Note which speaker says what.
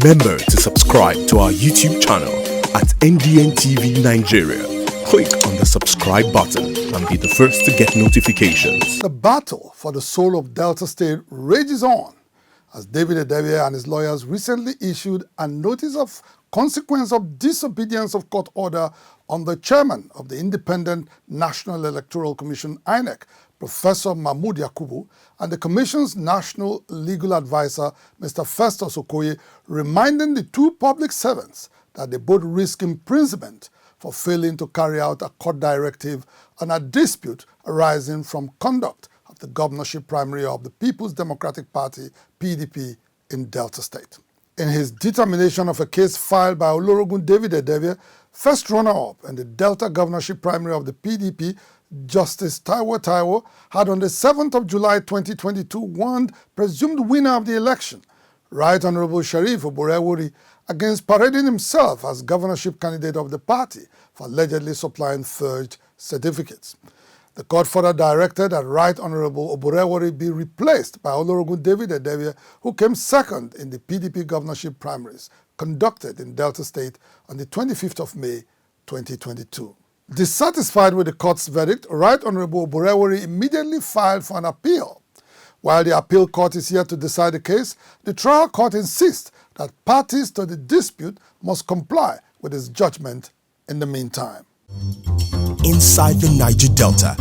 Speaker 1: Remember to subscribe to our YouTube channel at NDNTV Nigeria. Click on the subscribe button and be the first to get notifications.
Speaker 2: The battle for the soul of Delta State rages on as David Edevbie and his lawyers recently issued a notice of consequence of disobedience of court order on the chairman of the Independent National Electoral Commission, Inec, Professor MAMODE, and the Commission's National Legal Advisor, Mr. Festus Okoye, reminding the two public servants that they both risk imprisonment for failing to carry out a court directive on a dispute arising from conduct of the governorship primary of the People's Democratic Party, PDP, in Delta State. In his determination of a case filed by Olorogun David Edevbie, first runner-up in the Delta governorship primary of the PDP, Justice Taiwo had on the 7th of July 2022 warned presumed winner of the election, Right Honorable Sheriff Oborewori, against parading himself as governorship candidate of the party for allegedly supplying forged certificates. The court further directed that Right Honorable Oborewori be replaced by Olorogun David Edevbie, who came second in the PDP governorship primaries conducted in Delta State on the 25th of May 2022. Dissatisfied with the court's verdict, Right Honorable Oborewori immediately filed for an appeal. While the appeal court is yet to decide the case, the trial court insists that parties to the dispute must comply with its judgment in the meantime.
Speaker 1: Inside the Niger Delta,